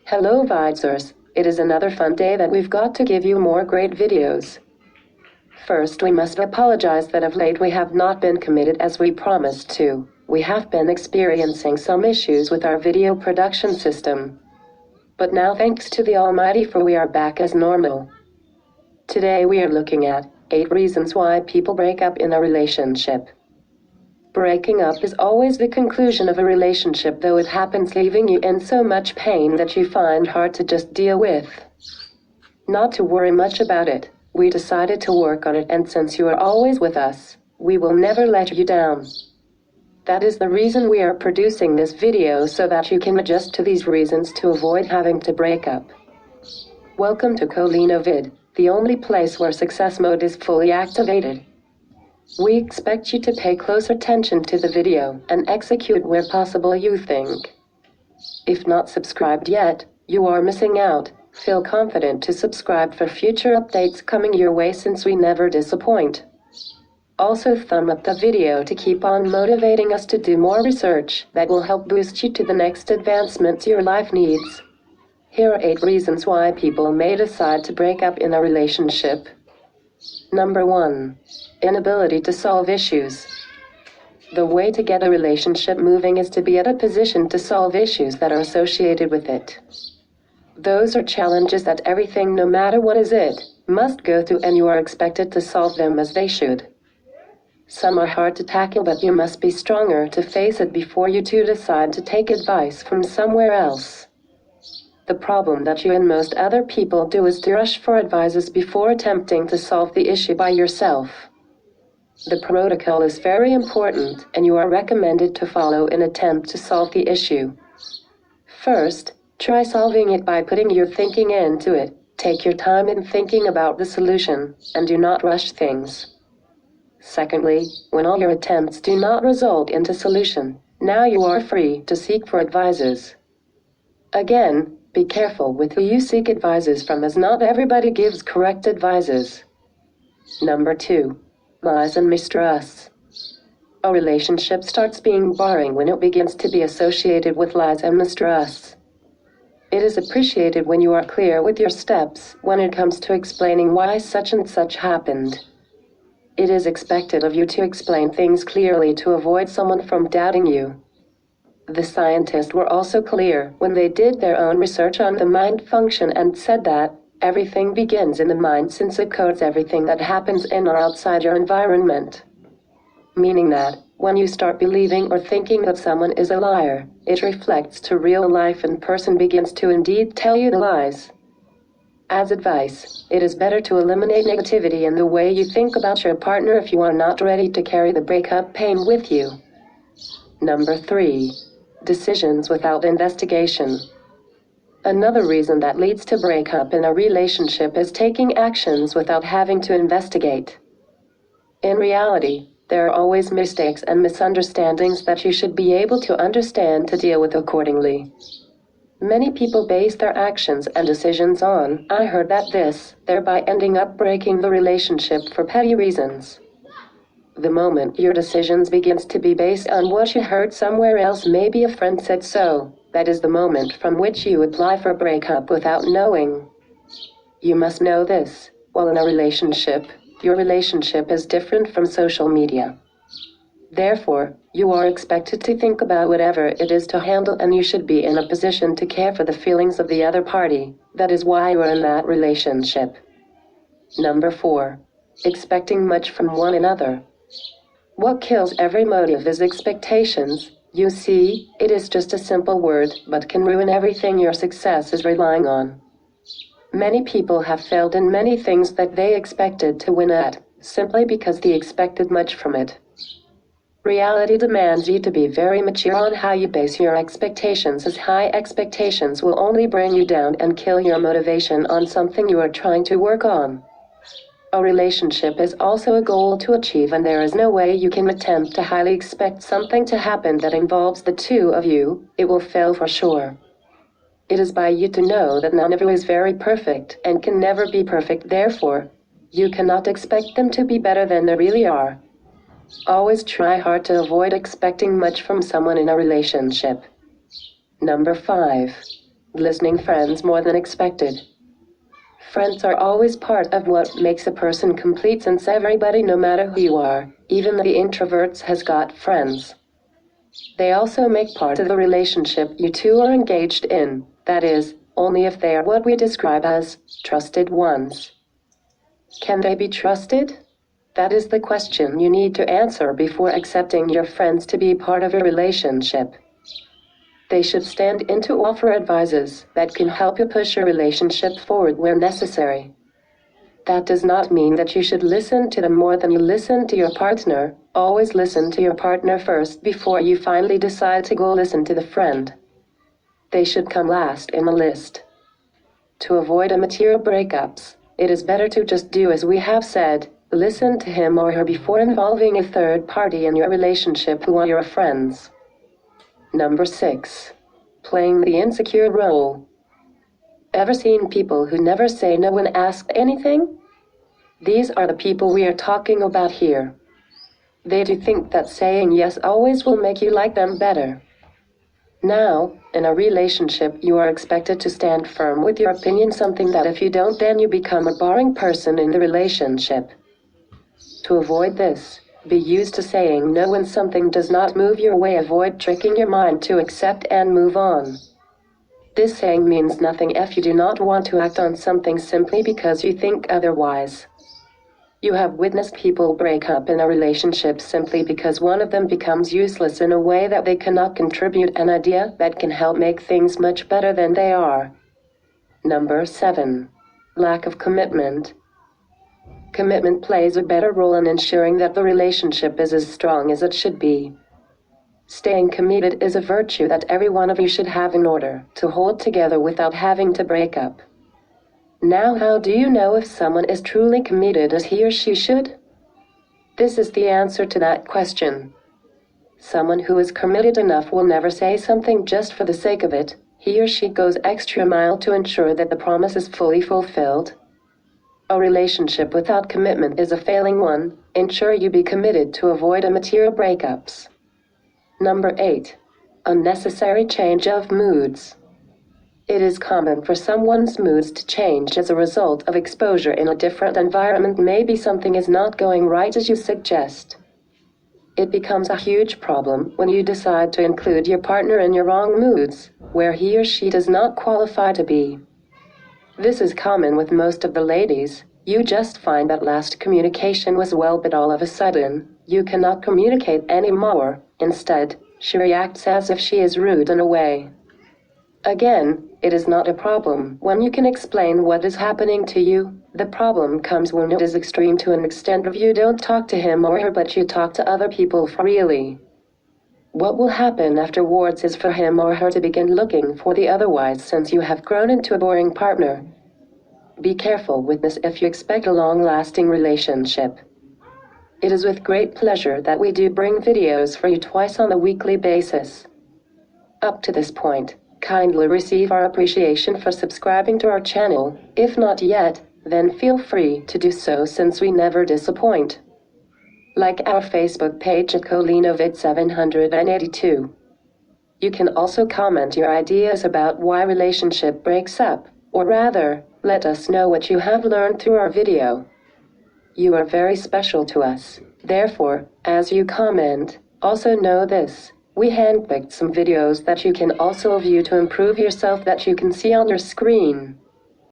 Hello Vidzers, it is another fun day that we've got to give you more great videos. First, we must apologize that of late we have not been committed as we promised to. We have been experiencing some issues with our video production system. But now thanks to the Almighty, for we are back as normal. Today we are looking at 8 reasons why people break up in a relationship. Breaking up is always the conclusion of a relationship, though it happens leaving you in so much pain that you find hard to just deal with. Not to worry much about it, we decided to work on it, and since you are always with us, we will never let you down. That is the reason we are producing this video, so that you can adjust to these reasons to avoid having to break up. Welcome to Collino Vidz, the only place where success mode is fully activated. We expect you to pay close attention to the video and execute where possible, you think. If not subscribed yet, you are missing out. Feel confident to subscribe for future updates coming your way, since we never disappoint. Also thumb up the video to keep on motivating us to do more research that will help boost you to the next advancements your life needs. Here are 8 reasons why people may decide to break up in a relationship. Number 1. Inability to solve issues. The way to get a relationship moving is to be at a position to solve issues that are associated with it. Those are challenges that everything, no matter what is it, must go through, and you are expected to solve them as they should. Some are hard to tackle, but you must be stronger to face it before you too decide to take advice from somewhere else. The problem that you and most other people do is to rush for advices before attempting to solve the issue by yourself. The protocol is very important, and you are recommended to follow in attempt to solve the issue. First, try solving it by putting your thinking into it. Take your time in thinking about the solution, and do not rush things. Secondly, when all your attempts do not result into solution, now you are free to seek for advices. Again, be careful with who you seek advices from, as not everybody gives correct advices. Number 2. Lies and mistrust. A relationship starts being boring when it begins to be associated with lies and mistrust. It is appreciated when you are clear with your steps when it comes to explaining why such and such happened. It is expected of you to explain things clearly to avoid someone from doubting you. The scientists were also clear when they did their own research on the mind function and said that everything begins in the mind, since it codes everything that happens in or outside your environment. Meaning that when you start believing or thinking that someone is a liar, it reflects to real life and person begins to indeed tell you the lies. As advice, it is better to eliminate negativity in the way you think about your partner if you are not ready to carry the breakup pain with you. Number 3. Decisions without investigation. Another reason that leads to breakup in a relationship is taking actions without having to investigate. In reality, there are always mistakes and misunderstandings that you should be able to understand to deal with accordingly. Many people base their actions and decisions on "I heard that this," thereby ending up breaking the relationship for petty reasons. The moment your decisions begins to be based on what you heard somewhere else, maybe a friend said so, that is the moment from which you apply for breakup without knowing. You must know this: while in a relationship, your relationship is different from social media. Therefore, you are expected to think about whatever it is to handle, and you should be in a position to care for the feelings of the other party. That is why you are in that relationship. Number 4. Expecting much from one another. What kills every motive is expectations. You see, it is just a simple word, but can ruin everything your success is relying on. Many people have failed in many things that they expected to win at, simply because they expected much from it. Reality demands you to be very mature on how you base your expectations, as high expectations will only bring you down and kill your motivation on something you are trying to work on. A relationship is also a goal to achieve, and there is no way you can attempt to highly expect something to happen that involves the two of you. It will fail for sure. It is by you to know that none of you is very perfect and can never be perfect, therefore, you cannot expect them to be better than they really are. Always try hard to avoid expecting much from someone in a relationship. Number 5. Listening friends more than expected. Friends are always part of what makes a person complete, since everybody, no matter who you are, even the introverts, has got friends. They also make part of the relationship you two are engaged in, that is, only if they are what we describe as trusted ones. Can they be trusted? That is the question you need to answer before accepting your friends to be part of your relationship. They should stand in to offer advices that can help you push your relationship forward where necessary. That does not mean that you should listen to them more than you listen to your partner. Always listen to your partner first before you finally decide to go listen to the friend. They should come last in the list. To avoid immaterial breakups, it is better to just do as we have said. Listen to him or her before involving a third party in your relationship who are your friends. Number 6. Playing the insecure role. Ever seen people who never say no when asked anything? These are the people we are talking about here. They do think that saying yes always will make you like them better. Now, in a relationship, you are expected to stand firm with your opinion, something that if you don't, then you become a boring person in the relationship. To avoid this, be used to saying no when something does not move your way. Avoid tricking your mind to accept and move on. This saying means nothing if you do not want to act on something simply because you think otherwise. You have witnessed people break up in a relationship simply because one of them becomes useless in a way that they cannot contribute an idea that can help make things much better than they are. Number 7. Lack of commitment. Commitment plays a better role in ensuring that the relationship is as strong as it should be. Staying committed is a virtue that every one of you should have in order to hold together without having to break up. Now, how do you know if someone is truly committed as he or she should? This is the answer to that question. Someone who is committed enough will never say something just for the sake of it. He or she goes extra mile to ensure that the promise is fully fulfilled. A relationship without commitment is a failing one. Ensure you be committed to avoid immaterial breakups. Number 8. Unnecessary change of moods. It is common for someone's moods to change as a result of exposure in a different environment. Maybe something is not going right as you suggest. It becomes a huge problem when you decide to include your partner in your wrong moods, where he or she does not qualify to be. This is common with most of the ladies. You just find that last communication was well, but all of a sudden, you cannot communicate anymore. Instead, she reacts as if she is rude in a way. Again, it is not a problem when you can explain what is happening to you. The problem comes when it is extreme to an extent of you don't talk to him or her, but you talk to other people freely. What will happen afterwards is for him or her to begin looking for the otherwise, since you have grown into a boring partner. Be careful with this if you expect a long-lasting relationship. It is with great pleasure that we do bring videos for you twice on a weekly basis. Up to this point, kindly receive our appreciation for subscribing to our channel. If not yet, then feel free to do so, since we never disappoint. Like our Facebook page at Collino Vidz 782. You can also comment your ideas about why relationship breaks up, or rather, let us know what you have learned through our video. You are very special to us. Therefore, as you comment, also know this: we handpicked some videos that you can also view to improve yourself that you can see on your screen.